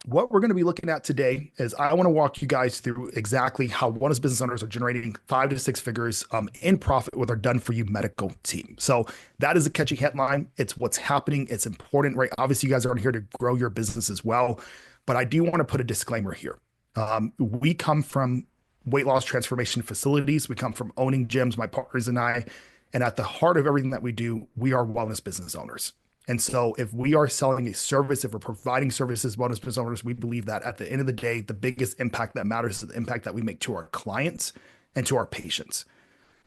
What we're going to be looking at today is I want to walk you guys through exactly how wellness business owners are generating 5 to 6 figures in profit with our done for you medical team. So that is a catchy headline. It's what's happening. It's important, right? Obviously, you guys aren't here to grow your business as well, but I do want to put a disclaimer here. We come from weight loss transformation facilities. We come from owning gyms, my partners and I. And at the heart of everything that we do, we are wellness business owners. And so if we are selling a service, if we're providing services, wellness business owners, we believe that at the end of the day, the biggest impact that matters is the impact that we make to our clients and to our patients.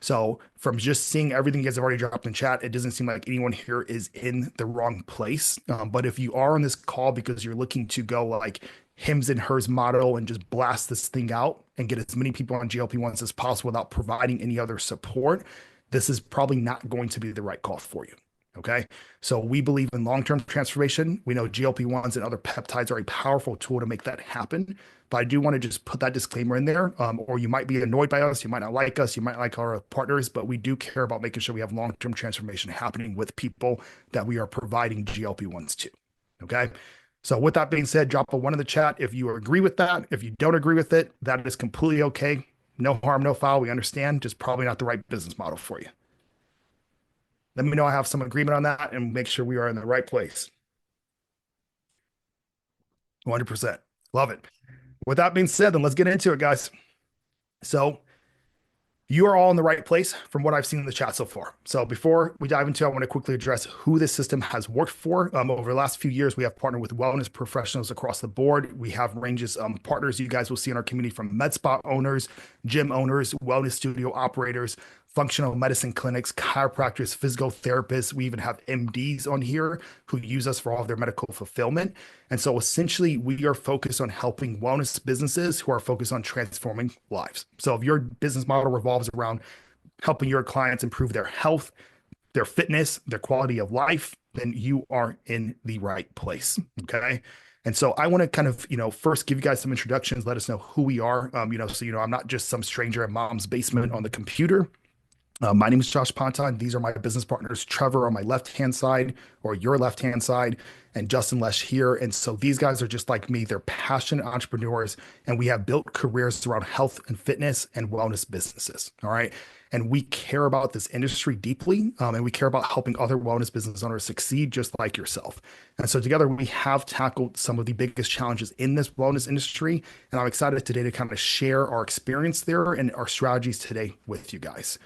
So from just seeing everything you guys have already dropped in chat, it doesn't seem like anyone here is in the wrong place. But if you are on this call because you're looking to go like hims and hers model and just blast this thing out and get as many people on GLP-1s as possible without providing any other support, this is probably not going to be the right call for you. Okay. So we believe in long-term transformation. We know GLP-1s and other peptides are a powerful tool to make that happen. But I do want to just put that disclaimer in there, or you might be annoyed by us. You might not like us. You might like our partners, but we do care about making sure we have long-term transformation happening with people that we are providing GLP-1s to. Okay. So with that being said, drop a one in the chat if you agree with that. If you don't agree with it, that is completely okay. No harm, no foul. We understand. Just probably not the right business model for you. Let me know I have some agreement on that and make sure we are in the right place. 100%. Love it. With that being said, then let's get into it, guys. So you are all in the right place from what I've seen in the chat so far. So before we dive into it, I want to quickly address who this system has worked for. Over the last few years, we have partnered with wellness professionals across the board. We have ranges partners you guys will see in our community from med spa owners, gym owners, wellness studio operators, functional medicine clinics, chiropractors, physical therapists. We even have MDs on here who use us for all of their medical fulfillment. And so essentially, we are focused on helping wellness businesses who are focused on transforming lives. So if your business model revolves around helping your clients improve their health, their fitness, their quality of life, then you are in the right place. Okay. And so I want to kind of, first give you guys some introductions, let us know who we are. So I'm not just some stranger in mom's basement on the computer. My name is Josh Ponton. These are my business partners, Trevor on my left-hand side or your left-hand side, and Justin Lesh here. And so these guys are just like me. They're passionate entrepreneurs, and we have built careers around health and fitness and wellness businesses. All right. And we care about this industry deeply, and we care about helping other wellness business owners succeed just like yourself. And so together we have tackled some of the biggest challenges in this wellness industry. And I'm excited today to kind of share our experience there and our strategies today with you guys.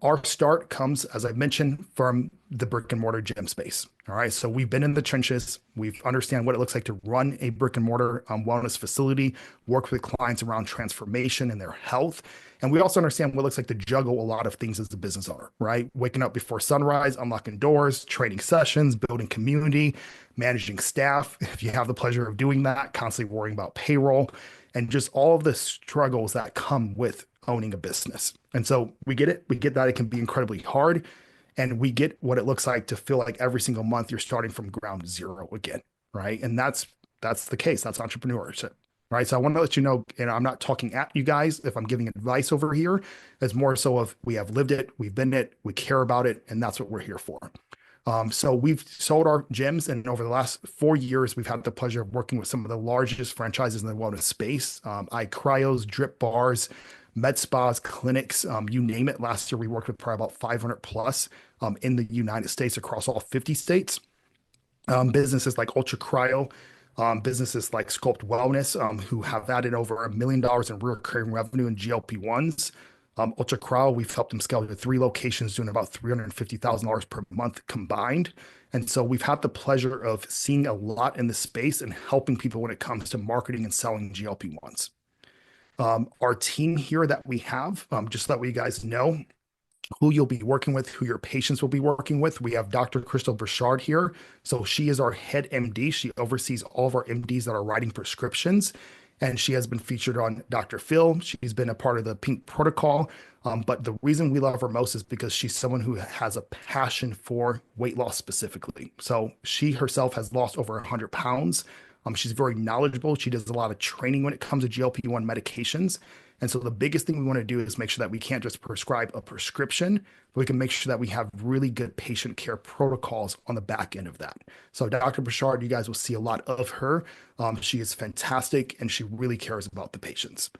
Our start comes, as I mentioned, from the brick and mortar gym space. All right. So we've been in the trenches. We understand what it looks like to run a brick and mortar wellness facility, work with clients around transformation and their health. And we also understand what it looks like to juggle a lot of things as a business owner, right? Waking up before sunrise, unlocking doors, training sessions, building community, managing staff. If you have the pleasure of doing that, constantly worrying about payroll and just all of the struggles that come with owning a business. And so we get it. We get that it can be incredibly hard. And we get what it looks like to feel like every single month you're starting from ground zero again. Right. And that's the case. That's entrepreneurship. Right. So I want to let you know, I'm not talking at you guys if I'm giving advice over here. It's more so of we have lived it, we've been it, we care about it, and that's what we're here for. So we've sold our gyms, and over the last 4 years, we've had the pleasure of working with some of the largest franchises in the wellness space. iCryos, Drip Bars, med spas, clinics, you name it. Last year, we worked with probably about 500 plus in the United States across all 50 states. Businesses like Ultra Cryo, businesses like Sculpt Wellness, who have added over $1 million in recurring revenue in GLP-1s. Ultra Cryo, we've helped them scale to 3 locations, doing about $350,000 per month combined. And so we've had the pleasure of seeing a lot in the space and helping people when it comes to marketing and selling GLP-1s. Our team here that we have, just so that you guys know who you'll be working with, who your patients will be working with. We have Dr. Crystal Burchard here. So she is our head MD. She oversees all of our MDs that are writing prescriptions. And she has been featured on Dr. Phil. She's been a part of the Pink Protocol. But the reason we love her most is because she's someone who has a passion for weight loss specifically. So she herself has lost over 100 pounds. She's very knowledgeable. She does a lot of training when it comes to GLP-1 medications. And so the biggest thing we want to do is make sure that we can't just prescribe a prescription, but we can make sure that we have really good patient care protocols on the back end of that. So Dr. Bouchard, you guys will see a lot of her. She is fantastic and she really cares about the patients.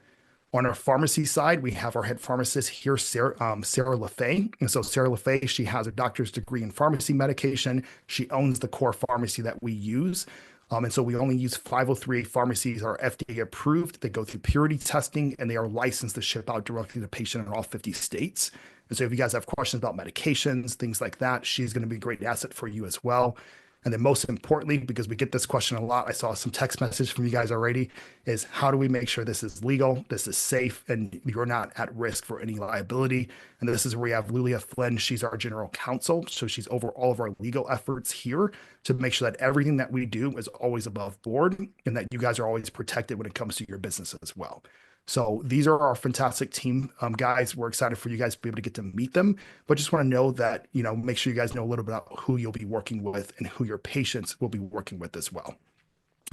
On our pharmacy side, we have our head pharmacist here, Sarah LaFay. And so Sarah LaFay, she has a doctor's degree in pharmacy medication. She owns the core pharmacy that we use. And so we only use 503 pharmacies are FDA approved. They go through purity testing and they are licensed to ship out directly to the patient in all 50 states. And so if you guys have questions about medications, things like that, she's going to be a great asset for you as well. And then most importantly, because we get this question a lot, I saw some text message from you guys already, is how do we make sure this is legal, this is safe, and you're not at risk for any liability? And this is where we have Lulia Flynn. She's our general counsel. So she's over all of our legal efforts here to make sure that everything that we do is always above board and that you guys are always protected when it comes to your business as well. So these are our fantastic team, guys. We're excited for you guys to be able to get to meet them, but just want to know that, make sure you guys know a little bit about who you'll be working with and who your patients will be working with as well.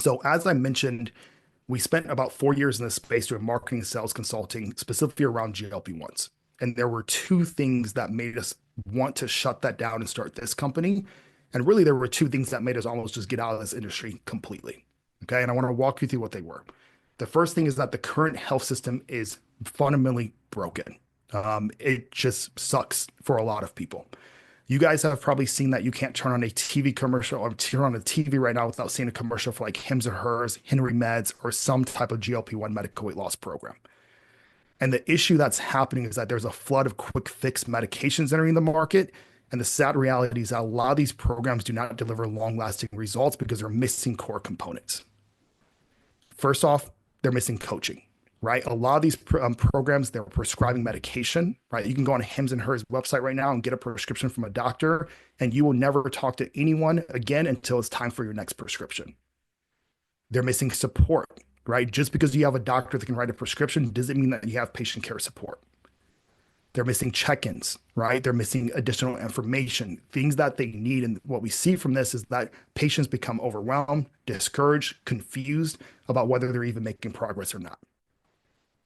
So as I mentioned, we spent about 4 years in this space doing marketing and sales consulting, specifically around GLP-1s. And there were two things that made us want to shut that down and start this company. And really, there were two things that made us almost just get out of this industry completely. Okay. And I want to walk you through what they were. The first thing is that the current health system is fundamentally broken. It just sucks for a lot of people. You guys have probably seen that you can't turn on a TV commercial or turn on a TV right now without seeing a commercial for like Hims or Hers, Henry Meds, or some type of GLP-1 medical weight loss program. And the issue that's happening is that there's a flood of quick fix medications entering the market. And the sad reality is that a lot of these programs do not deliver long lasting results because they're missing core components. First off, they're missing coaching, right? A lot of these programs, they're prescribing medication, right? You can go on Hims and Hers website right now and get a prescription from a doctor, and you will never talk to anyone again until it's time for your next prescription. They're missing support, right? Just because you have a doctor that can write a prescription doesn't mean that you have patient care support. They're missing check-ins, right? They're missing additional information, things that they need. And what we see from this is that patients become overwhelmed, discouraged, confused about whether they're even making progress or not.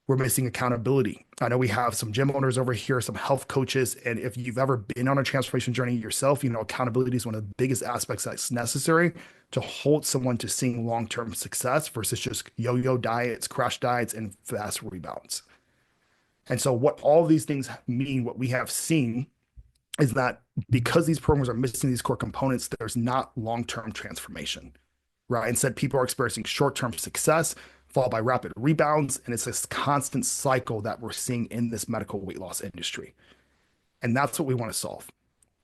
We're missing accountability. I know we have some gym owners over here, some health coaches, and if you've ever been on a transformation journey yourself, accountability is one of the biggest aspects that's necessary to hold someone to seeing long-term success versus just yo-yo diets, crash diets, and fast rebounds. And so what all of these things mean, what we have seen is that because these programs are missing these core components, there's not long-term transformation, right? Instead, people are experiencing short-term success followed by rapid rebounds. And it's this constant cycle that we're seeing in this medical weight loss industry. And that's what we want to solve.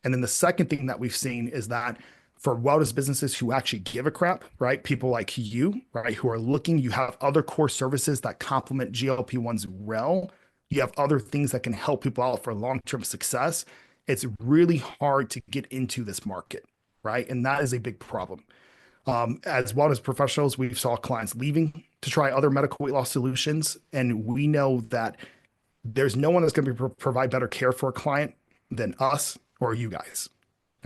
And then the second thing that we've seen is that for wellness businesses who actually give a crap, right? People like you, right? Who are looking, you have other core services that complement GLP-1s well. You have other things that can help people out for long-term success. It's really hard to get into this market, right? And that is a big problem. As wellness professionals, we saw clients leaving to try other medical weight loss solutions. And we know that there's no one that's going to provide better care for a client than us or you guys,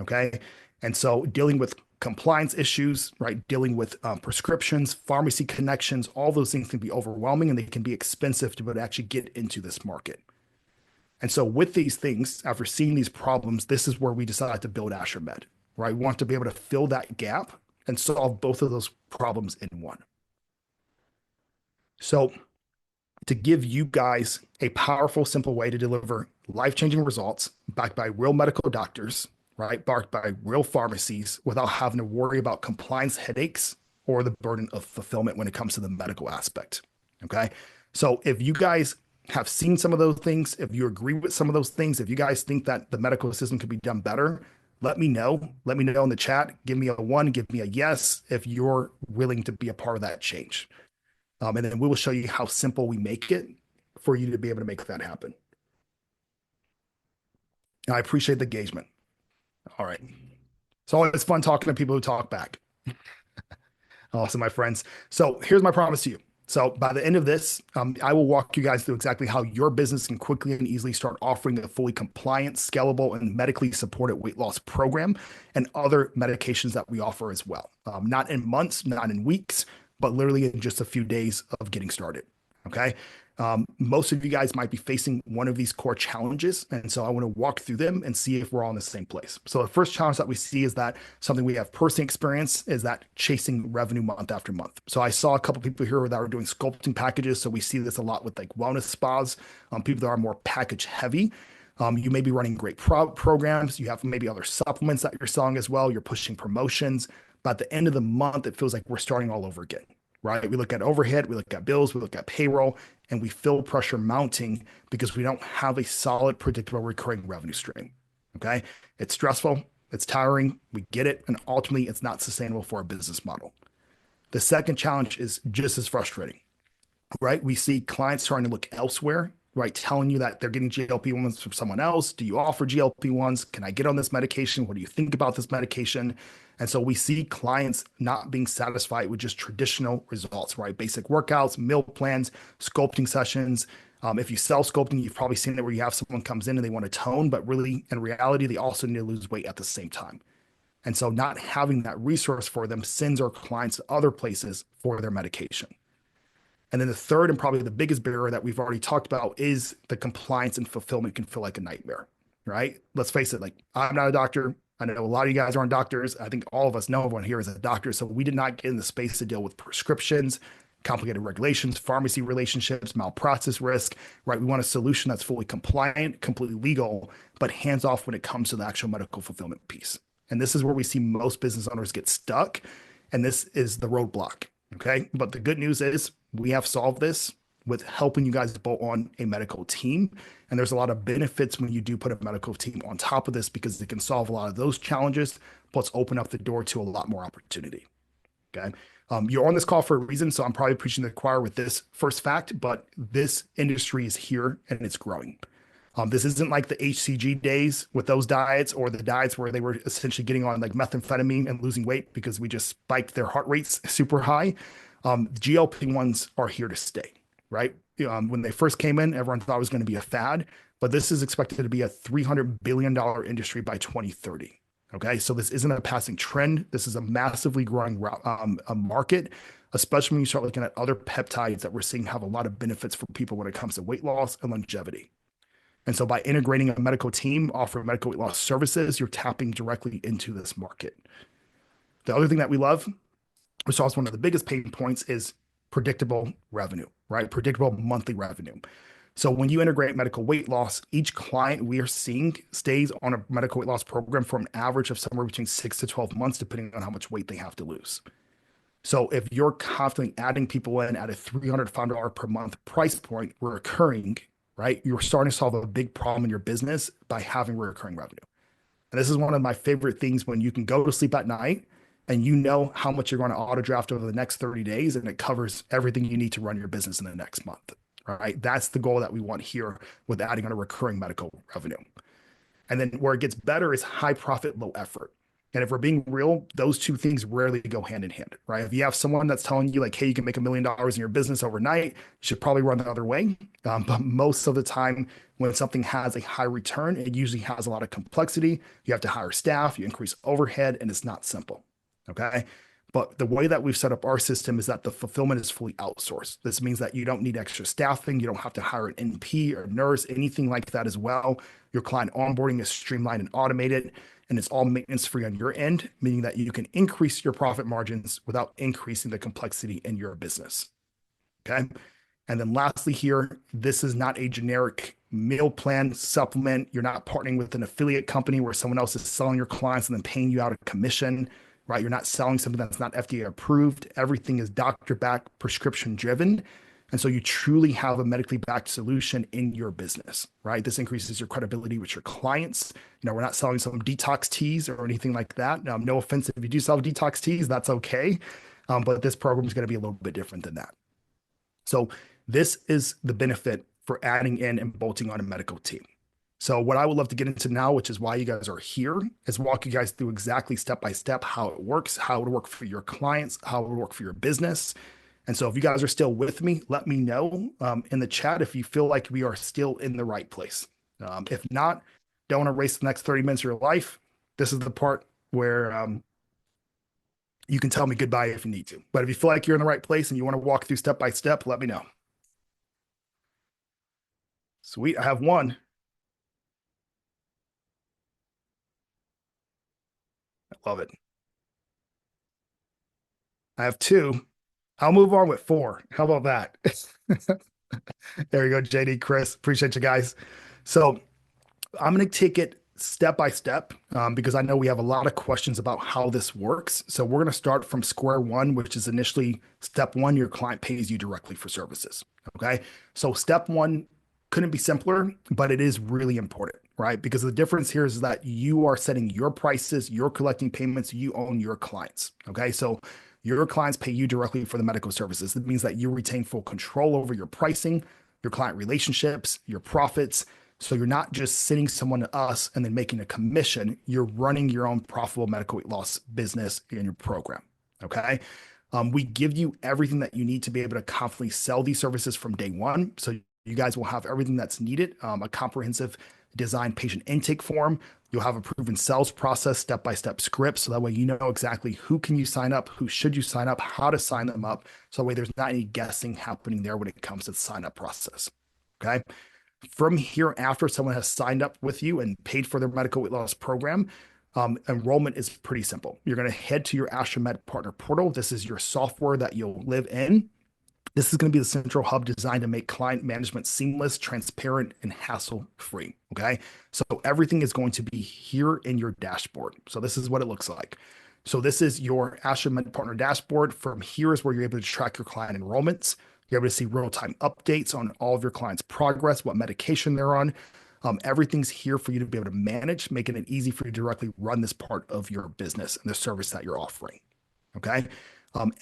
okay? And so dealing with compliance issues, right? Dealing with prescriptions, pharmacy connections, all those things can be overwhelming and they can be expensive to be able to actually get into this market. And so with these things, after seeing these problems, this is where we decided to build AstraMed, right? We want to be able to fill that gap and solve both of those problems in one. So to give you guys a powerful, simple way to deliver life-changing results backed by real medical doctors, right? Backed by real pharmacies without having to worry about compliance headaches or the burden of fulfillment when it comes to the medical aspect. Okay. So if you guys have seen some of those things, if you agree with some of those things, if you guys think that the medical system could be done better, let me know. Let me know in the chat. Give me a 1, give me a yes if you're willing to be a part of that change. And then we will show you how simple we make it for you to be able to make that happen. And I appreciate the engagement. All right. It's always fun talking to people who talk back. Awesome, my friends. So here's my promise to you. So by the end of this, I will walk you guys through exactly how your business can quickly and easily start offering a fully compliant, scalable, and medically supported weight loss program and other medications that we offer as well. Not in months, not in weeks, but literally in just a few days of getting started. Okay. Most of you guys might be facing one of these core challenges. And so I want to walk through them and see if we're all in the same place. So the first challenge that we see is that something we have personally experienced is that chasing revenue month after month. So I saw a couple people here that were doing sculpting packages. So we see this a lot with like wellness spas, people that are more package heavy. You may be running great programs. You have maybe other supplements that you're selling as well. You're pushing promotions. But at the end of the month, it feels like we're starting all over again, right? We look at overhead, we look at bills, we look at payroll, and we feel pressure mounting because we don't have a solid, predictable, recurring revenue stream. Okay. It's stressful, it's tiring, we get it, and ultimately it's not sustainable for our business model. The second challenge is just as frustrating, right? We see clients starting to look elsewhere, right? Telling you that they're getting GLP-1s from someone else. Do you offer GLP-1s? Can I get on this medication? What do you think about this medication? And so we see clients not being satisfied with just traditional results, right? Basic workouts, meal plans, sculpting sessions. If you sell sculpting, you've probably seen it where you have someone comes in and they want to tone, but really in reality, they also need to lose weight at the same time. And so not having that resource for them sends our clients to other places for their medication. And then the third and probably the biggest barrier that we've already talked about is the compliance and fulfillment can feel like a nightmare, right? Let's face it, like I'm not a doctor. I know a lot of you guys aren't doctors. I think all of us know everyone here is a doctor. So we did not get in the space to deal with prescriptions, complicated regulations, pharmacy relationships, malpractice risk, right? We want a solution that's fully compliant, completely legal, but hands off when it comes to the actual medical fulfillment piece. And this is where we see most business owners get stuck. And this is the roadblock. Okay. But the good news is we have solved this with helping you guys bolt on a medical team. And there's a lot of benefits when you do put a medical team on top of this because it can solve a lot of those challenges, plus open up the door to a lot more opportunity. Okay. You're on this call for a reason. So I'm probably preaching to the choir with this first fact, but this industry is here and it's growing. This isn't like the HCG days with those diets or the diets where they were essentially getting on like methamphetamine and losing weight because we just spiked their heart rates super high. GLP-1s are here to stay, right? When they first came in, everyone thought it was going to be a fad, but this is expected to be a $300 billion industry by 2030. Okay. So this isn't a passing trend. This is a massively growing a market, especially when you start looking at other peptides that we're seeing have a lot of benefits for people when it comes to weight loss and longevity. And so by integrating a medical team, offering medical weight loss services, you're tapping directly into this market. The other thing that we love, which is also one of the biggest pain points, is predictable revenue, right? Predictable monthly revenue. So when you integrate medical weight loss, each client we are seeing stays on a medical weight loss program for an average of somewhere between 6 to 12 months, depending on how much weight they have to lose. So if you're constantly adding people in at a $305 per month price point, recurring, right? You're starting to solve a big problem in your business by having recurring revenue. And this is one of my favorite things when you can go to sleep at night and you know how much you're going to auto draft over the next 30 days and it covers everything you need to run your business in the next month, right? That's the goal that we want here with adding on a recurring medical revenue. And then where it gets better is high profit, low effort. And if we're being real, those two things rarely go hand in hand, right? If you have someone that's telling you like, hey, you can make $1 million in your business overnight, you should probably run the other way. But most of the time, when something has a high return, it usually has a lot of complexity. You have to hire staff, you increase overhead, and it's not simple, okay? But the way that we've set up our system is that the fulfillment is fully outsourced. This means that you don't need extra staffing. You don't have to hire an NP or nurse, anything like that as well. Your client onboarding is streamlined and automated, and it's all maintenance free on your end, meaning that you can increase your profit margins without increasing the complexity in your business. Okay. And then lastly here, this is not a generic meal plan supplement. You're not partnering with an affiliate company where someone else is selling your clients and then paying you out a commission, right? You're not selling something that's not FDA approved. Everything is doctor backed, prescription driven. And so you truly have a medically backed solution in your business, right? This increases your credibility with your clients. You know, we're not selling some detox teas or anything like that. No offense if you do sell detox teas, that's okay. But this program is going to be a little bit different than that. So this is the benefit for adding in and bolting on a medical team. So what I would love to get into now, which is why you guys are here, is walk you guys through exactly step by step how it works, how it would work for your clients, how it would work for your business. And so if you guys are still with me, let me know in the chat if you feel like we are still in the right place. If not, don't want to waste the next 30 minutes of your life. This is the part where you can tell me goodbye if you need to. But if you feel like you're in the right place and you want to walk through step by step, let me know. Sweet. I have one. I love it. I have two. I'll move on with four. How about that? There you go, JD, Chris. Appreciate you guys. So I'm going to take it step by step because I know we have a lot of questions about how this works. So we're going to start from square one, which is initially step one, your client pays you directly for services. Okay. So step one couldn't be simpler, but it is really important, right? Because the difference here is that you are setting your prices, you're collecting payments, you own your clients. Okay. So your clients pay you directly for the medical services. That means that you retain full control over your pricing, your client relationships, your profits. So you're not just sending someone to us and then making a commission. You're running your own profitable medical weight loss business in your program. Okay. We give you everything that you need to be able to confidently sell these services from day one. So you guys will have everything that's needed, a comprehensive design patient intake form. You'll have a proven sales process, step-by-step scripts. So that way you know exactly who can you sign up, who should you sign up, how to sign them up. So that way there's not any guessing happening there when it comes to the sign-up process. Okay. From here, after someone has signed up with you and paid for their medical weight loss program, enrollment is pretty simple. You're going to head to your AstraMed partner portal. This is your software that you'll live in. This is going to be the central hub designed to make client management seamless, transparent, and hassle-free. Okay. So everything is going to be here in your dashboard. So this is what it looks like. So this is your AstraMed partner dashboard. From here is where you're able to track your client enrollments. You're able to see real-time updates on all of your clients' progress, what medication they're on. Everything's here for you to be able to manage, making it easy for you to directly run this part of your business and the service that you're offering. Okay.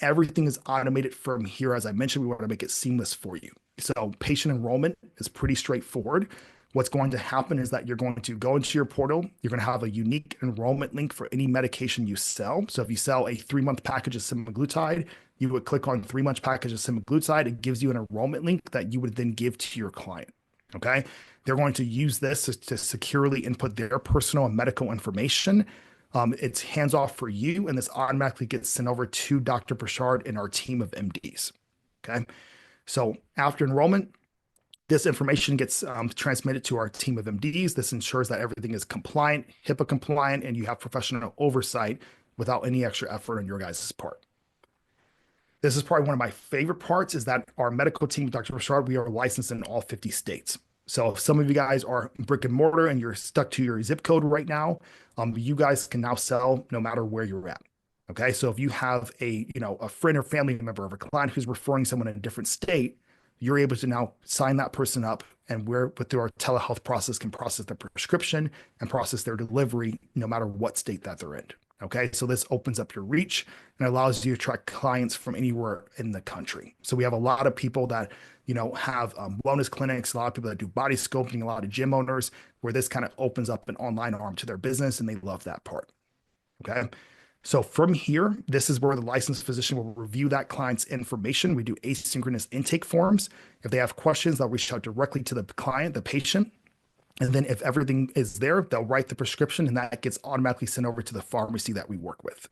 Everything is automated from here. As I mentioned, we want to make it seamless for you. So patient enrollment is pretty straightforward. What's going to happen is that you're going to go into your portal. You're going to have a unique enrollment link for any medication you sell. So if you sell a 3-month package of semaglutide, you would click on 3-month package of semaglutide. It gives you an enrollment link that you would then give to your client. Okay. They're going to use this to securely input their personal and medical information. It's hands off for you, and this automatically gets sent over to Dr. Burchard and our team of MDs. Okay. So after enrollment, this information gets transmitted to our team of MDs. This ensures that everything is compliant, HIPAA compliant, and you have professional oversight without any extra effort on your guys' part. This is probably one of my favorite parts is that our medical team, Dr. Burchard, we are licensed in all 50 states. So if some of you guys are brick and mortar and you're stuck to your zip code right now, you guys can now sell no matter where you're at. Okay. So if you have a friend or family member of a client who's referring someone in a different state, you're able to now sign that person up, and we're through our telehealth process can process their prescription and process their delivery no matter what state that they're in. Okay. So this opens up your reach and allows you to attract clients from anywhere in the country. So we have a lot of people that, have wellness clinics, a lot of people that do body sculpting, a lot of gym owners where this kind of opens up an online arm to their business, and they love that part. Okay. So from here, this is where the licensed physician will review that client's information. We do asynchronous intake forms. If they have questions, they'll reach out directly to the client, the patient. And then if everything is there, they'll write the prescription, and that gets automatically sent over to the pharmacy that we work with.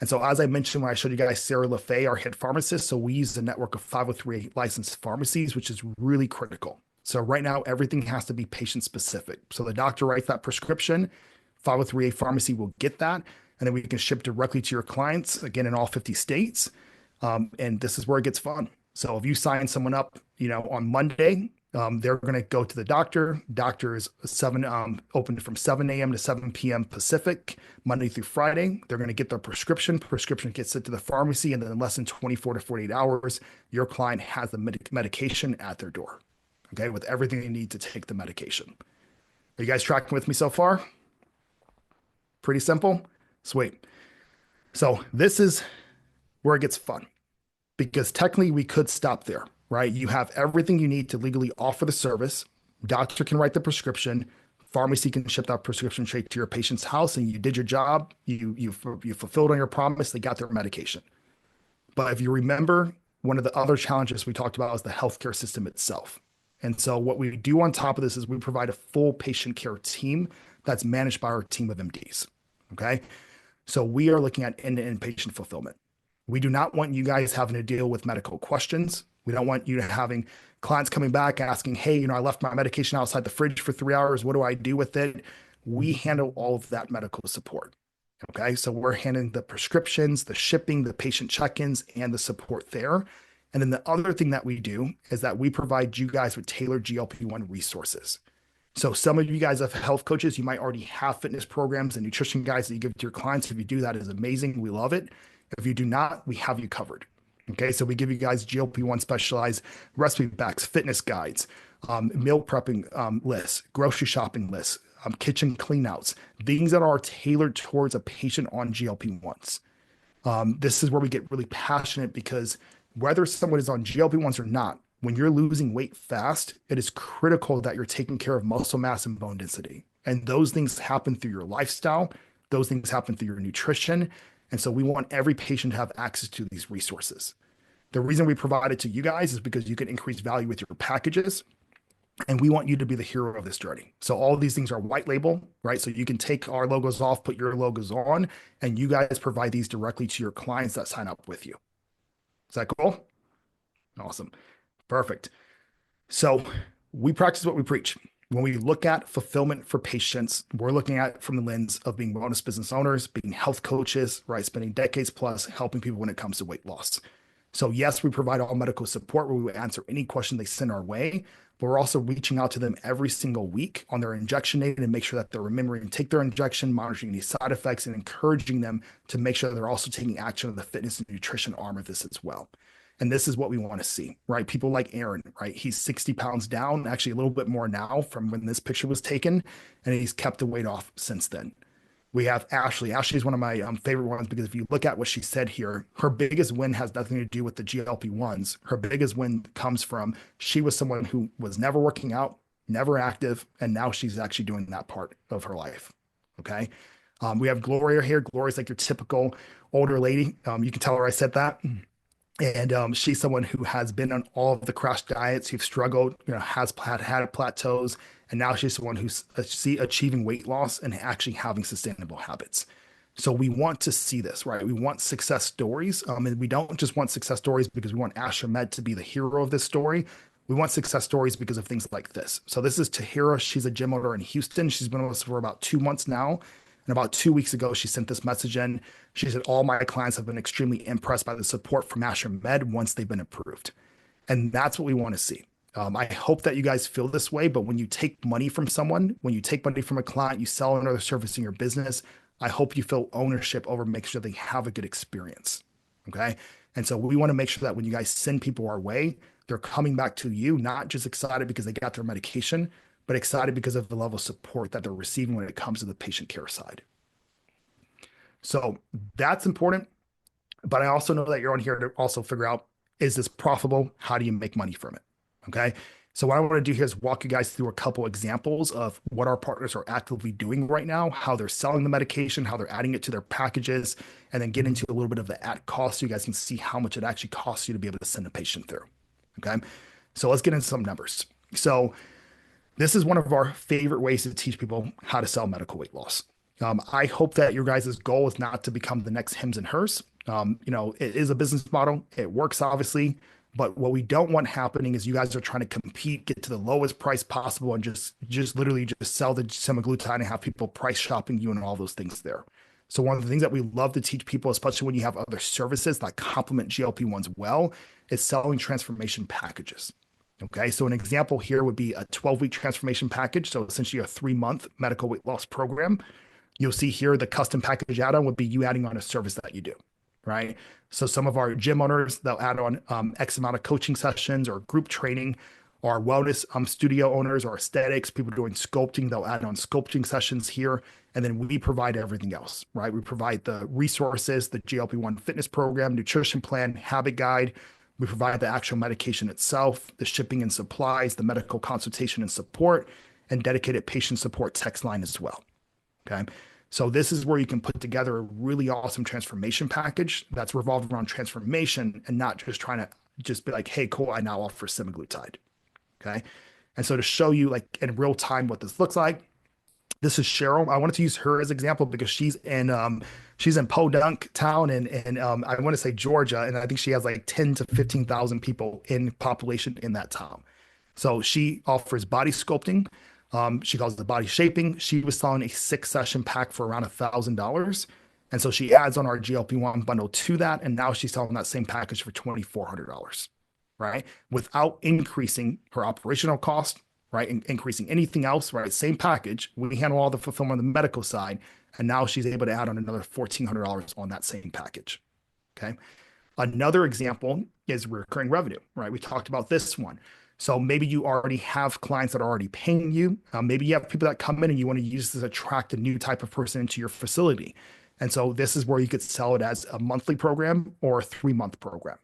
And so, as I mentioned when I showed you guys Sarah LaFay, our head pharmacist, so we use a network of 503A licensed pharmacies, which is really critical. So right now, everything has to be patient specific. So the doctor writes that prescription, 503A pharmacy will get that, and then we can ship directly to your clients, again, in all 50 states. And this is where it gets fun. So if you sign someone up, on Monday, they're going to go to the doctor. Doctor is open from 7 a.m. to 7 p.m. Pacific, Monday through Friday. They're going to get their prescription. Prescription gets sent to the pharmacy, and then in less than 24 to 48 hours, your client has the medication at their door. Okay, with everything they need to take the medication. Are you guys tracking with me so far? Pretty simple. Sweet. So this is where it gets fun, because technically we could stop there, right? You have everything you need to legally offer the service. Doctor can write the prescription. Pharmacy can ship that prescription straight to your patient's house, and you did your job. You fulfilled on your promise. They got their medication. But if you remember one of the other challenges we talked about is the healthcare system itself. And so what we do on top of this is we provide a full patient care team that's managed by our team of MDs. Okay. So we are looking at end-to-end patient fulfillment. We do not want you guys having to deal with medical questions. We don't want you having clients coming back asking, hey, I left my medication outside the fridge for 3 hours. What do I do with it? We handle all of that medical support. Okay. So we're handling the prescriptions, the shipping, the patient check-ins, and the support there. And then the other thing that we do is that we provide you guys with tailored GLP-1 resources. So some of you guys have health coaches, you might already have fitness programs and nutrition guides that you give to your clients. If you do, that is amazing. We love it. If you do not, we have you covered. Okay, so we give you guys GLP-1 specialized recipe packs, fitness guides, meal prepping lists, grocery shopping lists, kitchen cleanouts, things that are tailored towards a patient on GLP-1s. This is where we get really passionate because whether someone is on GLP-1s or not, when you're losing weight fast, it is critical that you're taking care of muscle mass and bone density. And those things happen through your lifestyle. Those things happen through your nutrition. And so we want every patient to have access to these resources. The reason we provide it to you guys is because you can increase value with your packages. And we want you to be the hero of this journey. So all of these things are white label, right? So you can take our logos off, put your logos on, and you guys provide these directly to your clients that sign up with you. Is that cool? Awesome. Perfect. So we practice what we preach. When we look at fulfillment for patients, we're looking at it from the lens of being wellness business owners, being health coaches, right? Spending decades plus helping people when it comes to weight loss. So yes, we provide all medical support where we answer any question they send our way, but we're also reaching out to them every single week on their injection date and make sure that they're remembering to take their injection, monitoring any side effects, and encouraging them to make sure that they're also taking action on the fitness and nutrition arm of this as well. And this is what we want to see, right? People like Aaron, right? He's 60 pounds down, actually a little bit more now from when this picture was taken, and he's kept the weight off since then. We have Ashley. Ashley is one of my favorite ones because if you look at what she said here, her biggest win has nothing to do with the GLP-1s. Her biggest win comes from she was someone who was never working out, never active, and now she's actually doing that part of her life. Okay. We have Gloria here. Gloria's like your typical older lady. You can tell her I said that. And she's someone who has been on all of the crash diets, who've struggled, has had plateaus, and now she's someone who's achieving weight loss and actually having sustainable habits. So we want to see this, right? We want success stories, and we don't just want success stories because we want Asher Med to be the hero of this story. We want success stories because of things like this. So this is Tahira. She's a gym owner in Houston. She's been with us for about 2 months now. And about 2 weeks ago, she sent this message in. She said, all my clients have been extremely impressed by the support from Asher Med once they've been approved. And that's what we want to see. I hope that you guys feel this way, but when you take money from someone, when you take money from a client, you sell another service in your business, I hope you feel ownership over making sure they have a good experience. Okay. And so we want to make sure that when you guys send people our way, they're coming back to you, not just excited because they got their medication, but excited because of the level of support that they're receiving when it comes to the patient care side. So that's important. But I also know that you're on here to also figure out, is this profitable? How do you make money from it? Okay. So what I want to do here is walk you guys through a couple examples of what our partners are actively doing right now, how they're selling the medication, how they're adding it to their packages, and then get into a little bit of the at cost so you guys can see how much it actually costs you to be able to send a patient through. Okay. So let's get into some numbers. So this is one of our favorite ways to teach people how to sell medical weight loss. I hope that your guys' goal is not to become the next Hims and Hers. It is a business model. It works, obviously. But what we don't want happening is you guys are trying to compete, get to the lowest price possible, and just literally just sell the semaglutide and have people price shopping you and all those things there. So one of the things that we love to teach people, especially when you have other services that complement GLP-1s well, is selling transformation packages. Okay, so an example here would be a 12-week transformation package. So essentially a 3-month medical weight loss program. You'll see here the custom package add-on would be you adding on a service that you do, right? So some of our gym owners, they'll add on X amount of coaching sessions or group training. Our wellness studio owners or aesthetics, people doing sculpting, they'll add on sculpting sessions here. And then we provide everything else, right? We provide the resources, the GLP-1 fitness program, nutrition plan, habit guide. We provide the actual medication itself, the shipping and supplies, the medical consultation and support, and dedicated patient support text line as well. Okay. So this is where you can put together a really awesome transformation package that's revolved around transformation and not just trying to just be like, hey, cool, I now offer semaglutide. Okay. And so to show you like in real time what this looks like, this is Cheryl. I wanted to use her as example because she's in Podunk town and I want to say Georgia, and I think she has like 10 to 15,000 people in population in that town. So she offers body sculpting. She calls it the body shaping. She was selling a 6 session pack for around $1,000. And so she adds on our GLP-1 bundle to that. And now she's selling that same package for $2,400, right? Without increasing her operational cost, right? Increasing anything else, right? Same package. We handle all the fulfillment on the medical side. And now she's able to add on another $1,400 on that same package. Okay. Another example is recurring revenue, right? We talked about this one. So maybe you already have clients that are already paying you. Maybe you have people that come in and you want to use this to attract a new type of person into your facility. And so this is where you could sell it as a monthly program or a 3-month program.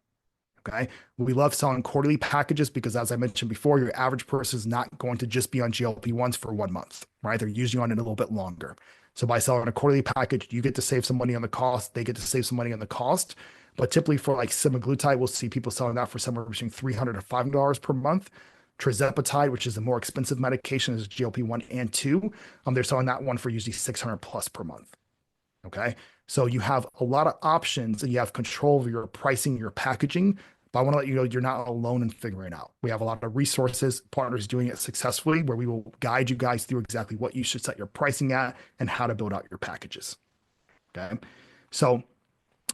Okay. We love selling quarterly packages because, as I mentioned before, your average person is not going to just be on GLP-1s for 1 month, right? They're usually on it a little bit longer. So by selling a quarterly package, you get to save some money on the cost. They get to save some money on the cost. But typically for like semaglutide, we'll see people selling that for somewhere between $300 to $500 per month. Tirzepatide, which is the more expensive medication, is GLP-1 and 2. They're selling that one for usually $600 plus per month. Okay. So you have a lot of options and you have control of your pricing, your packaging. But I want to let you know you're not alone in figuring it out. We have a lot of resources, partners doing it successfully, where we will guide you guys through exactly what you should set your pricing at and how to build out your packages. Okay. So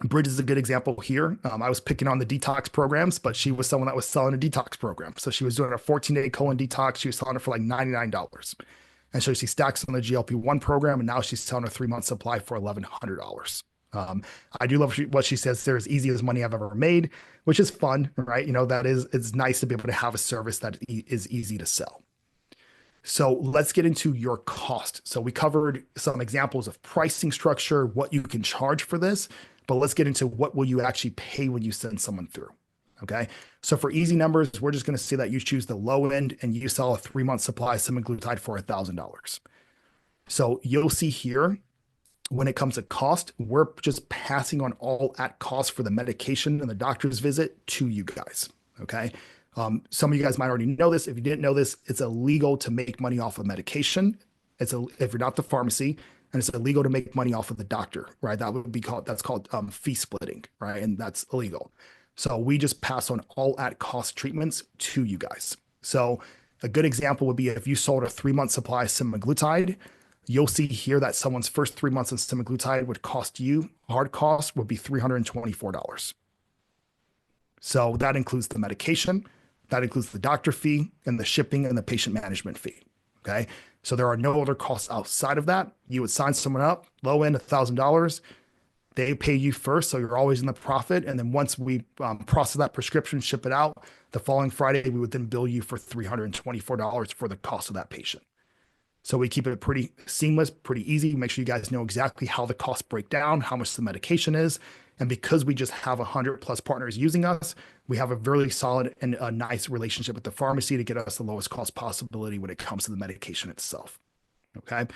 Bridge is a good example here. I was picking on the detox programs, but she was someone that was selling a detox program. So she was doing a 14-day colon detox. She was selling it for like $99. And so she stacks on the GLP-1 program, and now she's selling a 3-month supply for $1,100. I do love what she says. They're as easy as money I've ever made, which is fun, right? It's nice to be able to have a service that is easy to sell. So let's get into your cost. So we covered some examples of pricing structure, what you can charge for this, but let's get into what will you actually pay when you send someone through. Okay. So for easy numbers, we're just going to say that you choose the low end and you sell a 3-month supply of semaglutide for $1,000. So you'll see here, when it comes to cost, we're just passing on all at cost for the medication and the doctor's visit to you guys. Okay. Some of you guys might already know this. If you didn't know this, it's illegal to make money off of medication. If you're not the pharmacy, and it's illegal to make money off of the doctor, right? That's called fee splitting, right? And that's illegal. So we just pass on all at cost treatments to you guys. So a good example would be if you sold a 3-month supply of semaglutide, you'll see here that someone's first 3 months of semaglutide would cost you, hard cost would be $324. So that includes the medication, that includes the doctor fee and the shipping and the patient management fee. Okay. So there are no other costs outside of that. You would sign someone up, low end $1,000. They pay you first, so you're always in the profit. And then once we process that prescription, ship it out, the following Friday, we would then bill you for $324 for the cost of that patient. So we keep it pretty seamless, pretty easy. Make sure you guys know exactly how the costs break down, how much the medication is. And because we just have 100+ partners using us, we have a very solid and a nice relationship with the pharmacy to get us the lowest cost possibility when it comes to the medication itself. Okay.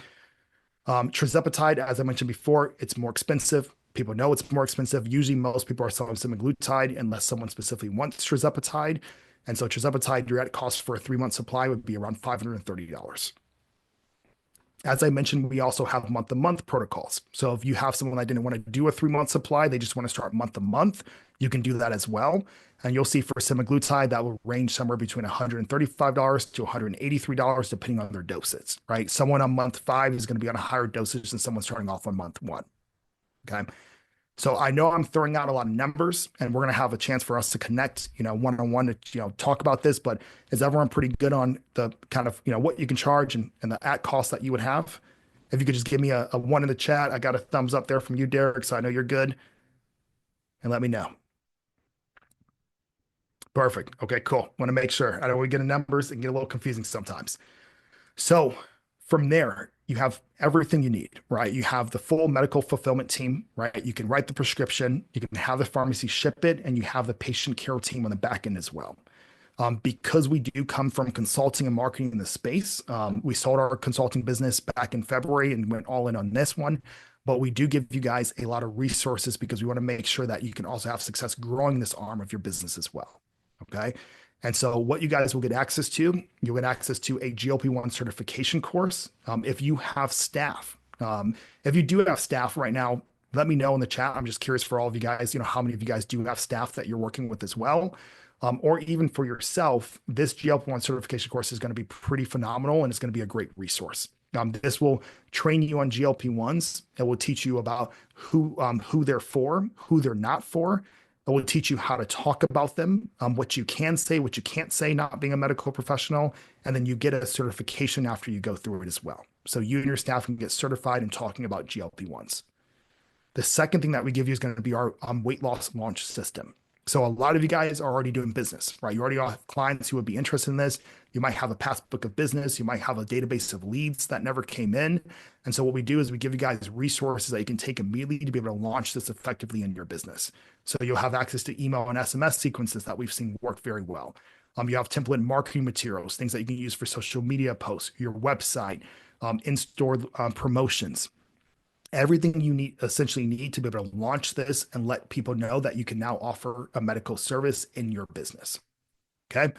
Tirzepatide, as I mentioned before, it's more expensive. People know it's more expensive. Usually most people are selling semaglutide unless someone specifically wants tirzepatide. And so tirzepatide, your at cost for a 3-month supply would be around $530. As I mentioned, we also have month-to-month protocols. So if you have someone that didn't want to do a 3-month supply, they just want to start month-to-month, you can do that as well. And you'll see for semaglutide, that will range somewhere between $135 to $183, depending on their doses, right? Someone on month 5 is going to be on a higher dosage than someone starting off on month 1. Okay. So I know I'm throwing out a lot of numbers, and we're going to have a chance for us to connect, one-on-one to, talk about this, but is everyone pretty good on the kind of, what you can charge and the at cost that you would have? If you could just give me a 1 in the chat. I got a thumbs up there from you, Derek, so I know you're good. And let me know. Perfect. Okay, cool. Want to make sure. I don't want to get into numbers and get a little confusing sometimes. So from there, you have everything you need, right? You have the full medical fulfillment team, right? You can write the prescription, you can have the pharmacy ship it, and you have the patient care team on the back end as well. Because we do come from consulting and marketing in the space, we sold our consulting business back in February and went all in on this one. But we do give you guys a lot of resources because we want to make sure that you can also have success growing this arm of your business as well. Okay. And so what you guys will get access to, you'll get access to a GLP-1 certification course. If you have staff, if you do have staff right now, let me know in the chat. I'm just curious for all of you guys, how many of you guys do have staff that you're working with as well. Or even for yourself, this GLP-1 certification course is going to be pretty phenomenal and it's going to be a great resource. This will train you on GLP-1s. It will teach you about who they're for, who they're not for. It will teach you how to talk about them, what you can say, what you can't say, not being a medical professional. And then you get a certification after you go through it as well. So you and your staff can get certified in talking about GLP-1s. The second thing that we give you is going to be our weight loss launch system. So a lot of you guys are already doing business, right? You already have clients who would be interested in this. You might have a past book of business. You might have a database of leads that never came in. And so what we do is we give you guys resources that you can take immediately to be able to launch this effectively in your business. So you'll have access to email and SMS sequences that we've seen work very well. You have template marketing materials, things that you can use for social media posts, your website, in-store promotions. Everything you essentially need to be able to launch this and let people know that you can now offer a medical service in your business. Okay.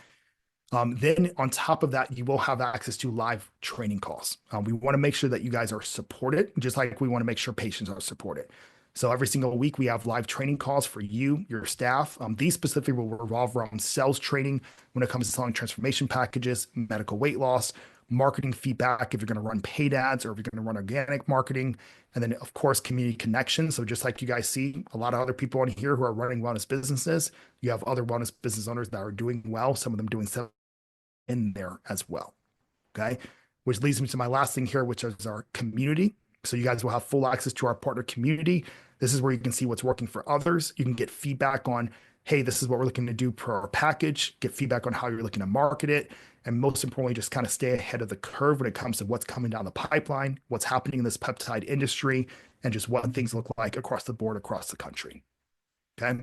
Then on top of that, you will have access to live training calls. We want to make sure that you guys are supported, just like we want to make sure patients are supported. So every single week we have live training calls for you, your staff. These specifically will revolve around sales training when it comes to selling transformation packages, medical weight loss, marketing feedback, if you're going to run paid ads or if you're going to run organic marketing, and then of course, community connection. So just like you guys see a lot of other people on here who are running wellness businesses, you have other wellness business owners that are doing well, some of them doing so in there as well. Okay. Which leads me to my last thing here, which is our community. So you guys will have full access to our partner community. This is where you can see what's working for others. You can get feedback on, hey, this is what we're looking to do per our package, get feedback on how you're looking to market it. And most importantly, just kind of stay ahead of the curve when it comes to what's coming down the pipeline, what's happening in this peptide industry, and just what things look like across the board, across the country. Okay.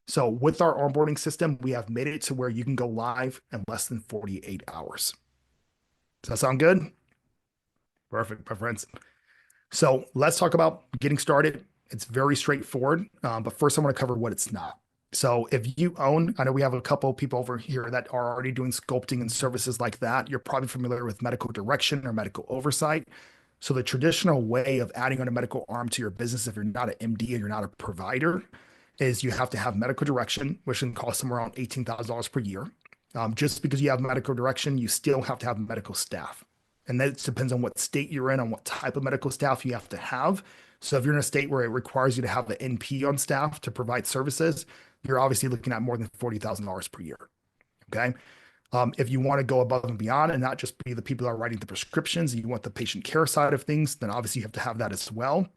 So with our onboarding system, we have made it to where you can go live in less than 48 hours. Does that sound good? Perfect, my friends. So let's talk about getting started. It's very straightforward, but first I want to cover what it's not. So if you own, I know we have a couple of people over here that are already doing sculpting and services like that. You're probably familiar with medical direction or medical oversight. So the traditional way of adding on a medical arm to your business, if you're not an MD and you're not a provider, is you have to have medical direction, which can cost somewhere around $18,000 per year. Just because you have medical direction, you still have to have medical staff. And that depends on what state you're in, on what type of medical staff you have to have. So if you're in a state where it requires you to have the NP on staff to provide services, you're obviously looking at more than $40,000 per year. Okay. If you want to go above and beyond and not just be the people that are writing the prescriptions, you want the patient care side of things, then obviously you have to have that as well.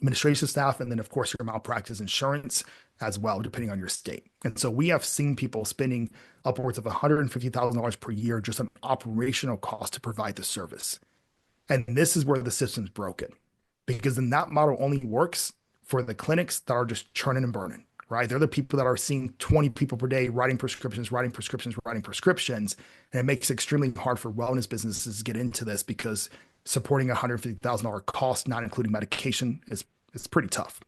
Administration staff, and then of course your malpractice insurance as well, depending on your state. And so we have seen people spending upwards of $150,000 per year just on operational costs to provide the service. And this is where the system's broken, because then that model only works for the clinics that are just churning and burning, right? They're the people that are seeing 20 people per day writing prescriptions, writing prescriptions, writing prescriptions. And it makes it extremely hard for wellness businesses to get into this because supporting a $150,000 cost, not including medication, is pretty tough.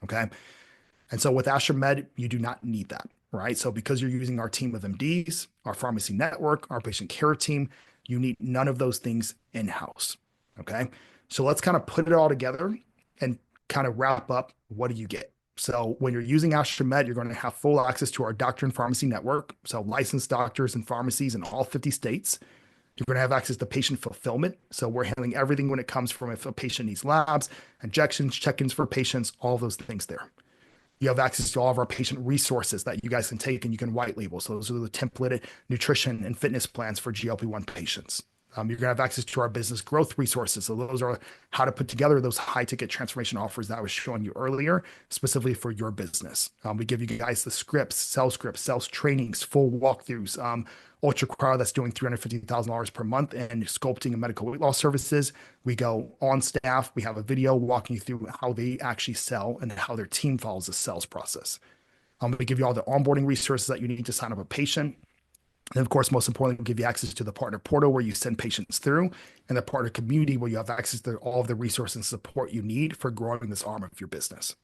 Okay. And so with AstraMed, you do not need that, right? So because you're using our team of MDs, our pharmacy network, our patient care team, you need none of those things in-house. Okay. So let's kind of put it all together and kind of wrap up. What do you get? So when you're using AstraMed, you're going to have full access to our doctor and pharmacy network. So licensed doctors and pharmacies in all 50 states. You're going to have access to patient fulfillment. So we're handling everything when it comes from if a patient needs labs, injections, check-ins for patients, all those things there. You have access to all of our patient resources that you guys can take and you can white label. So those are the templated nutrition and fitness plans for GLP-1 patients. You're going to have access to our business growth resources. So those are how to put together those high ticket transformation offers that I was showing you earlier, specifically for your business. We give you guys the scripts, sales trainings, full walkthroughs, Ultra Cryo that's doing $350,000 per month and sculpting and medical weight loss services. We go on staff. We have a video walking you through how they actually sell and how their team follows the sales process. We give you all the onboarding resources that you need to sign up a patient. And of course, most importantly, we'll give you access to the partner portal where you send patients through, and the partner community where you have access to all of the resources and support you need for growing this arm of your business.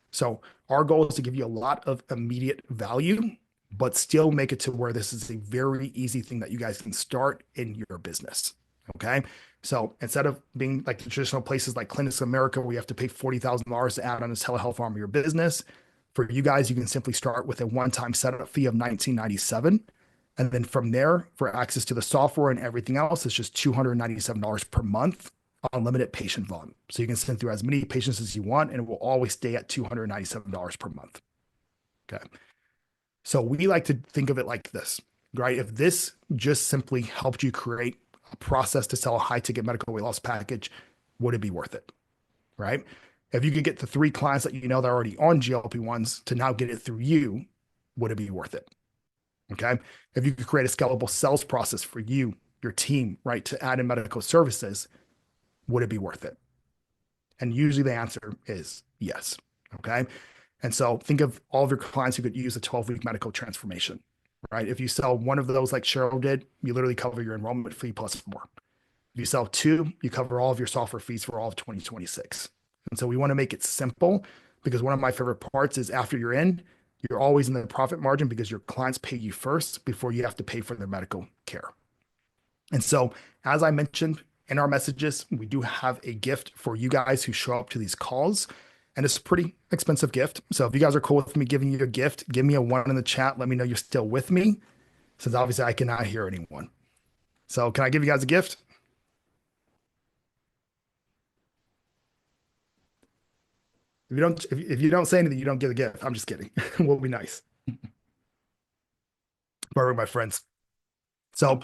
So our goal is to give you a lot of immediate value but still make it to where this is a very easy thing that you guys can start in your business. Okay. So instead of being like the traditional places like Clinics of America, where you have to pay $40,000 to add on a telehealth arm of your business, for you guys, you can simply start with a one-time setup fee of $19.97. And then from there, for access to the software and everything else, it's just $297 per month, unlimited patient volume. So you can send through as many patients as you want, and it will always stay at $297 per month. Okay. So we like to think of it like this, right? If this just simply helped you create a process to sell a high ticket medical weight loss package, would it be worth it? Right? If you could get the 3 clients that you know that are already on GLP-1s to now get it through you, would it be worth it? Okay. If you could create a scalable sales process for you, your team, right, to add in medical services, would it be worth it? And usually the answer is yes. Okay. And so think of all of your clients who could use a 12-week medical transformation, right? If you sell one of those like Cheryl did, you literally cover your enrollment fee plus more. If you sell 2, you cover all of your software fees for all of 2026. And so we want to make it simple, because one of my favorite parts is after you're in, you're always in the profit margin because your clients pay you first before you have to pay for their medical care. And so, as I mentioned in our messages, we do have a gift for you guys who show up to these calls. And it's a pretty expensive gift. So if you guys are cool with me giving you a gift, give me a 1 in the chat. Let me know you're still with me, since obviously I cannot hear anyone. So can I give you guys a gift? If you don't say anything, you don't get a gift. I'm just kidding. We'll be nice. Perfect, my friends. So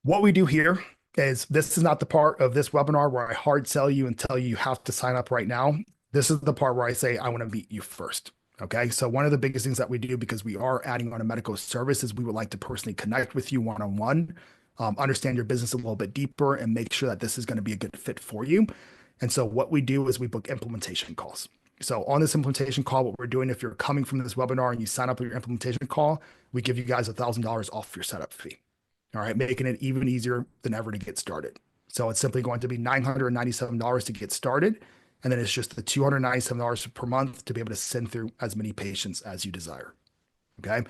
what we do here is, this is not the part of this webinar where I hard sell you and tell you you have to sign up right now. This is the part where I say I want to meet you first. Okay. So one of the biggest things that we do, because we are adding on a medical service, is we would like to personally connect with you one-on-one, understand your business a little bit deeper, and make sure that this is going to be a good fit for you. And so what we do is we book implementation calls. So on this implementation call, what we're doing, if you're coming from this webinar and you sign up for your implementation call, we give you guys $1,000 off your setup fee. All right, making it even easier than ever to get started. So it's simply going to be $997 to get started. And then it's just the $297 per month to be able to send through as many patients as you desire. Okay.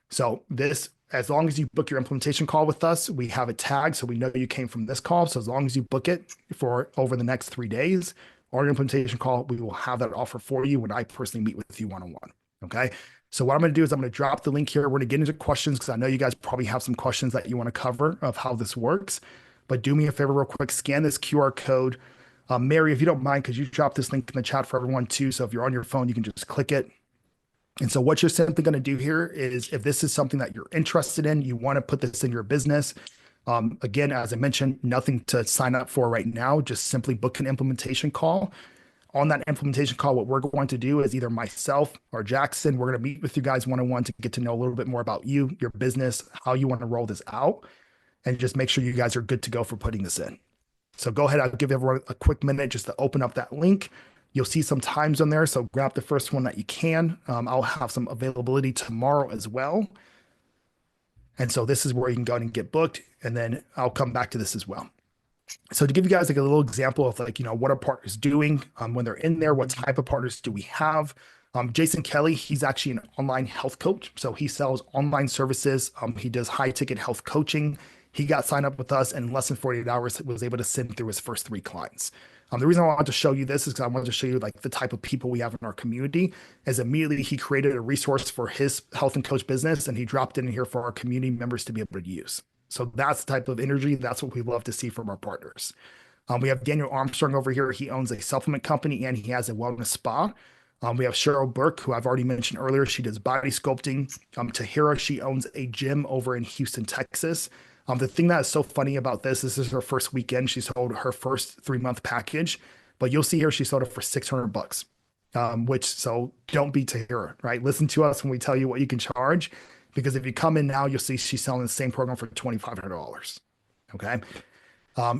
So this, as long as you book your implementation call with us, we have it tagged so we know you came from this call. So as long as you book it for over the next 3 days, or your implementation call, we will have that offer for you when I personally meet with you one-on-one. Okay. So what I'm going to do is I'm going to drop the link here. We're going to get into questions, because I know you guys probably have some questions that you want to cover of how this works. But do me a favor real quick, scan this QR code. Mary, if you don't mind, could you drop this link in the chat for everyone too? So if you're on your phone, you can just click it. And so what you're simply going to do here is, if this is something that you're interested in, you want to put this in your business. Again, as I mentioned, nothing to sign up for right now, just simply book an implementation call. On that implementation call, what we're going to do is either myself or Jackson, we're going to meet with you guys one-on-one to get to know a little bit more about you, your business, how you want to roll this out, and just make sure you guys are good to go for putting this in. So go ahead. I'll give everyone a quick minute just to open up that link. You'll see some times on there. So grab the first one that you can. I'll have some availability tomorrow as well. And so this is where you can go and get booked. And then I'll come back to this as well. So to give you guys like a little example of like, what are partners doing when they're in there, what type of partners do we have? Jason Kelly, he's actually an online health coach. So he sells online services. He does high ticket health coaching. He got signed up with us, and in less than 48 hours was able to send through his first 3 clients. The reason I wanted to show you this is because I wanted to show you like the type of people we have in our community. As immediately he created a resource for his health and coach business, and he dropped it in here for our community members to be able to use. So that's the type of energy. That's what we love to see from our partners. We have Daniel Armstrong over here. He owns a supplement company and he has a wellness spa. We have Cheryl Burke, who I've already mentioned earlier. She does body sculpting. Tahira, she owns a gym over in Houston, Texas. The thing that is so funny about this is her first weekend. She sold her first 3-month package, but you'll see here she sold it for $600. So don't be Tahira, right? Listen to us when we tell you what you can charge, because if you come in now, you'll see she's selling the same program for $2,500. Okay.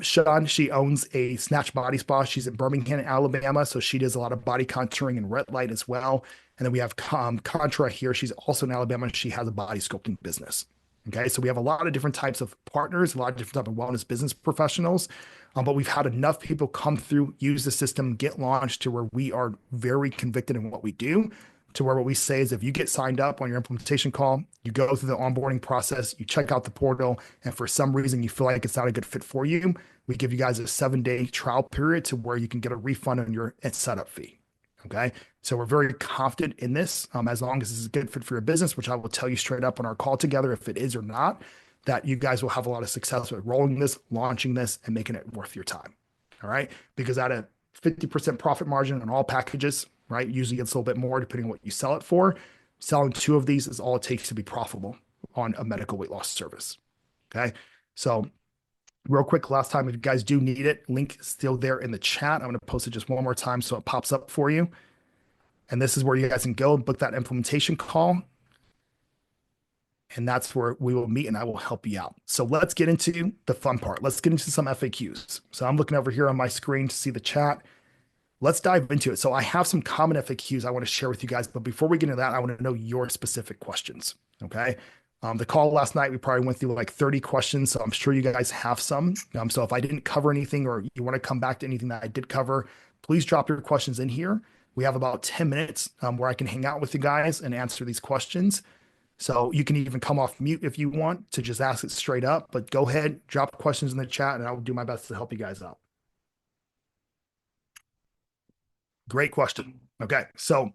Sean, she owns a Snatch Body Spa. She's in Birmingham, Alabama. So she does a lot of body contouring and red light as well. And then we have Contra here. She's also in Alabama. She has a body sculpting business. Okay. So we have a lot of different types of partners, a lot of different types of wellness business professionals. But we've had enough people come through, use the system, get launched to where we are very convicted in what we do, to where what we say is if you get signed up on your implementation call, you go through the onboarding process, you check out the portal, and for some reason you feel like it's not a good fit for you, we give you guys a 7-day trial period to where you can get a refund on your setup fee. Okay. So we're very confident in this, as long as this is a good fit for your business, which I will tell you straight up on our call together if it is or not, that you guys will have a lot of success with rolling this, launching this, and making it worth your time. All right. Because at a 50% profit margin on all packages, right? Usually it's a little bit more depending on what you sell it for. Selling 2 of these is all it takes to be profitable on a medical weight loss service. Okay. So real quick, last time, if you guys do need it, link is still there in the chat. I'm going to post it just one more time so it pops up for you. And this is where you guys can go and book that implementation call. And that's where we will meet and I will help you out. So let's get into the fun part. Let's get into some FAQs. So I'm looking over here on my screen to see the chat. Let's dive into it. So I have some common FAQs I want to share with you guys. But before we get into that, I want to know your specific questions. Okay. The call last night, we probably went through like 30 questions. So I'm sure you guys have some. So if I didn't cover anything or you want to come back to anything that I did cover, please drop your questions in here. We have about 10 minutes where I can hang out with you guys and answer these questions. So you can even come off mute if you want to just ask it straight up, but go ahead, drop questions in the chat and I will do my best to help you guys out. Great question. Okay. So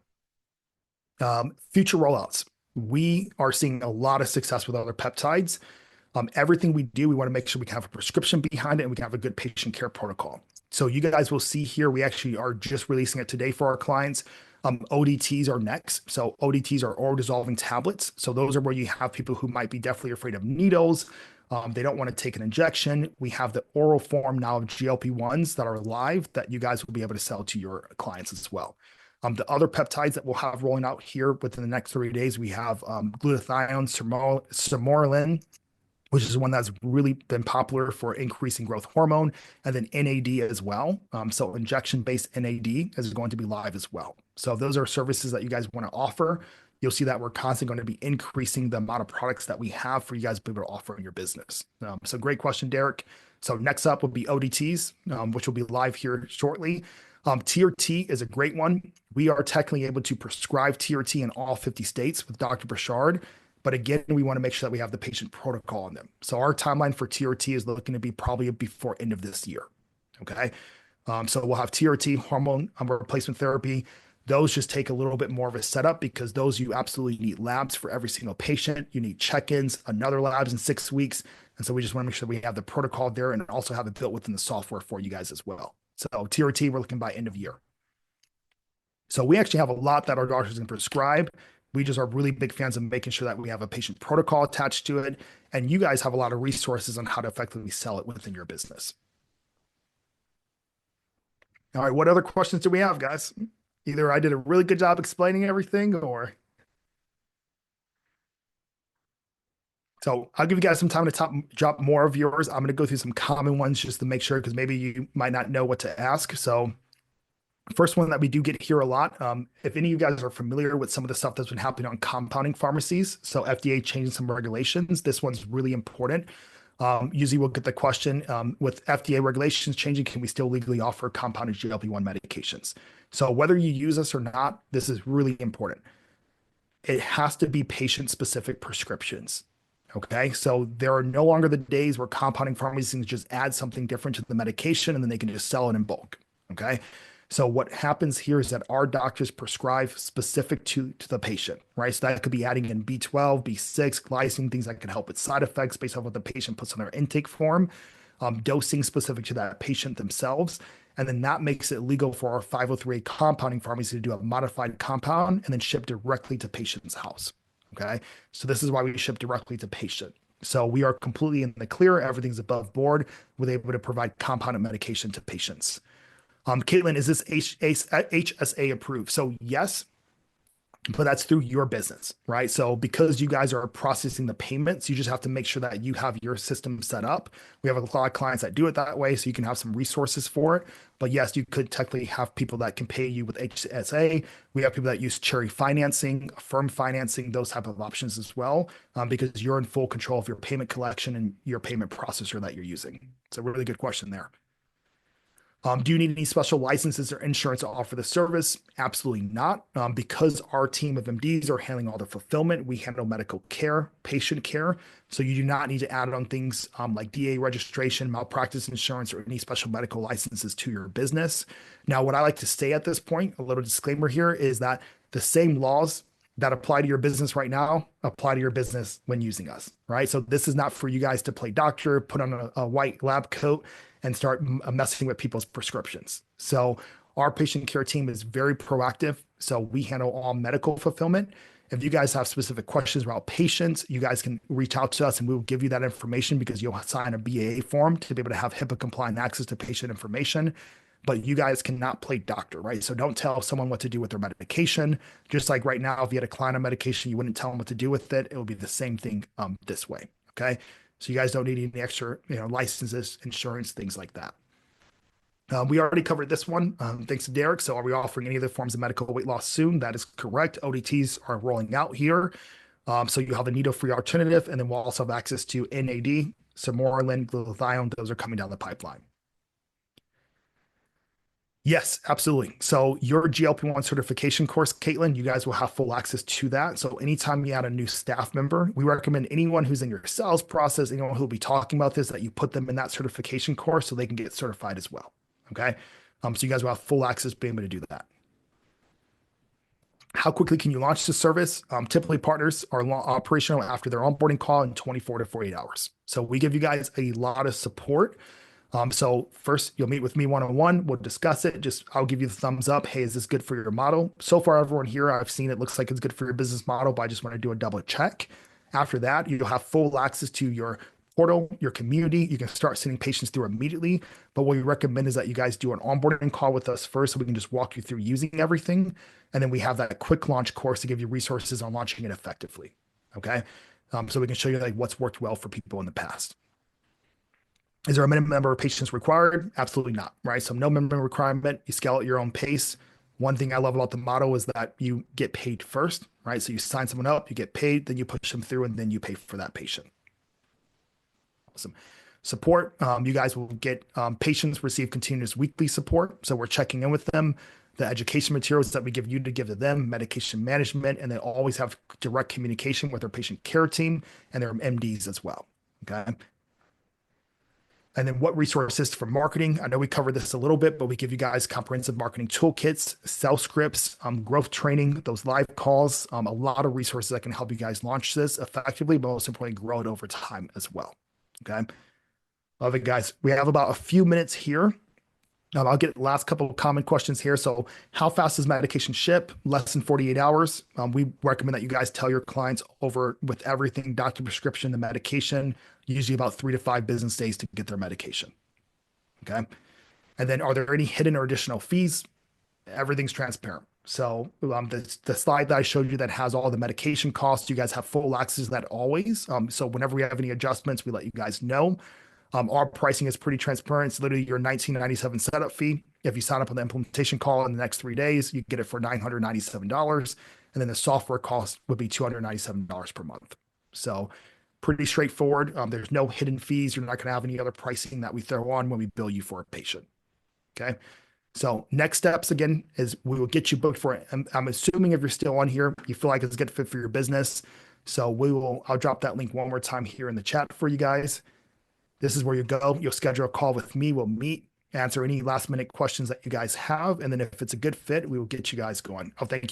future rollouts. We are seeing a lot of success with other peptides. Everything we do, we want to make sure we can have a prescription behind it and we can have a good patient care protocol. So you guys will see here, we actually are just releasing it today for our clients. ODTs are next. So ODTs are oral dissolving tablets. So those are where you have people who might be definitely afraid of needles. They don't want to take an injection. We have the oral form now of GLP-1s that are live that you guys will be able to sell to your clients as well. The other peptides that we'll have rolling out here within the next 3 days, we have glutathione, sermorelin, which is one that's really been popular for increasing growth hormone, and then NAD as well. So injection-based NAD is going to be live as well. So if those are services that you guys want to offer, you'll see that we're constantly going to be increasing the amount of products that we have for you guys to be able to offer in your business. So great question, Derek. So next up will be ODTs, which will be live here shortly. TRT is a great one. We are technically able to prescribe TRT in all 50 states with Dr. Burchard. But again, we want to make sure that we have the patient protocol on them. So our timeline for TRT is looking to be probably before end of this year. Okay. So we'll have TRT, hormone replacement therapy. Those just take a little bit more of a setup because those you absolutely need labs for every single patient. You need check-ins, another labs in 6 weeks. And so we just want to make sure we have the protocol there and also have it built within the software for you guys as well. So TRT, we're looking by end of year. So we actually have a lot that our doctors can prescribe. We just are really big fans of making sure that we have a patient protocol attached to it. And you guys have a lot of resources on how to effectively sell it within your business. All right. What other questions do we have, guys? Either I did a really good job explaining everything or. So I'll give you guys some time to drop more of yours. I'm going to go through some common ones just to make sure, because maybe you might not know what to ask. So first one that we do get here a lot. If any of you guys are familiar with some of the stuff that's been happening on compounding pharmacies, so FDA changing some regulations, this one's really important. Usually we'll get the question, with FDA regulations changing, can we still legally offer compounded GLP-1 medications? So whether you use us or not, this is really important. It has to be patient-specific prescriptions. Okay, so there are no longer the days where compounding pharmacies can just add something different to the medication and then they can just sell it in bulk. Okay. So what happens here is that our doctors prescribe specific to the patient, right? So that could be adding in B12, B6, glycine, things that can help with side effects based on what the patient puts on their intake form, dosing specific to that patient themselves. And then that makes it legal for our 503A compounding pharmacy to do a modified compound and then ship directly to patient's house. Okay. So this is why we ship directly to patient. So we are completely in the clear. Everything's above board. We're able to provide compounded medication to patients. Caitlin, is this HSA approved? So yes, but that's through your business, right? So because you guys are processing the payments, you just have to make sure that you have your system set up. We have a lot of clients that do it that way, so you can have some resources for it. But yes, you could technically have people that can pay you with HSA. We have people that use cherry financing, firm financing, those type of options as well, because you're in full control of your payment collection and your payment processor that you're using. It's a really good question there. Do you need any special licenses or insurance to offer the service? Absolutely not. Because our team of MDs are handling all the fulfillment, we handle medical care, patient care. So you do not need to add on things like DA registration, malpractice insurance, or any special medical licenses to your business. Now, what I like to say at this point, a little disclaimer here, is that the same laws that apply to your business right now apply to your business when using us, right? So this is not for you guys to play doctor, put on a white lab coat and start messing with people's prescriptions. So our patient care team is very proactive. So we handle all medical fulfillment. If you guys have specific questions about patients, you guys can reach out to us and we will give you that information because you'll sign a BAA form to be able to have HIPAA compliant access to patient information. But you guys cannot play doctor, right? So don't tell someone what to do with their medication. Just like right now, if you had a client on medication, you wouldn't tell them what to do with it. It would be the same thing this way, okay? So you guys don't need any extra, licenses, insurance, things like that. We already covered this one, thanks to Derek. So are we offering any other forms of medical weight loss soon? That is correct. ODTs are rolling out here. So you have a needle-free alternative, and then we'll also have access to NAD, Sermorelin, glutathione. Those are coming down the pipeline. Yes, absolutely. So your GLP-1 certification course, Caitlin, you guys will have full access to that. So anytime you add a new staff member, we recommend anyone who's in your sales process, anyone who'll be talking about this, that you put them in that certification course so they can get certified as well. Okay. So you guys will have full access being able to do that. How quickly can you launch the service? Typically partners are operational after their onboarding call in 24 to 48 hours. So we give you guys a lot of support. So first you'll meet with me one-on-one. We'll discuss it. I'll give you the thumbs up. Hey, is this good for your model? So far, everyone here I've seen it looks like it's good for your business model, but I just want to do a double check. After that, you'll have full access to your portal, your community. You can start sending patients through immediately. But what we recommend is that you guys do an onboarding call with us first so we can just walk you through using everything. And then we have that quick launch course to give you resources on launching it effectively. Okay. So we can show you like what's worked well for people in the past. Is there a minimum number of patients required? Absolutely not, right? So no minimum requirement. You scale at your own pace. One thing I love about the model is that you get paid first, right? So you sign someone up, you get paid, then you push them through, and then you pay for that patient. Awesome. Support, you guys will get patients receive continuous weekly support. So we're checking in with them, the education materials that we give you to give to them, medication management, and they always have direct communication with their patient care team and their MDs as well, okay? And then what resources for marketing? I know we covered this a little bit, but we give you guys comprehensive marketing toolkits, sales scripts, growth training, those live calls, a lot of resources that can help you guys launch this effectively, but most importantly, grow it over time as well. Okay. Love it, guys. We have about a few minutes here. I'll get the last couple of common questions here. So how fast does medication ship? Less than 48 hours. We recommend that you guys tell your clients over with everything, doctor prescription, the medication, usually about 3 to 5 business days to get their medication. Okay. And then are there any hidden or additional fees? Everything's transparent. So the slide that I showed you that has all the medication costs, you guys have full access to that always. So whenever we have any adjustments, we let you guys know. Our pricing is pretty transparent. It's literally your $19.97 setup fee. If you sign up on the implementation call in the next 3 days, you get it for $997. And then the software cost would be $297 per month. So pretty straightforward. There's no hidden fees. You're not going to have any other pricing that we throw on when we bill you for a patient. Okay. So next steps again is we will get you booked for it. I'm assuming if you're still on here, you feel like it's a good fit for your business. So I'll drop that link one more time here in the chat for you guys. This is where you go. You'll schedule a call with me. We'll meet, answer any last minute questions that you guys have. And then if it's a good fit, we will get you guys going. Oh, thank you.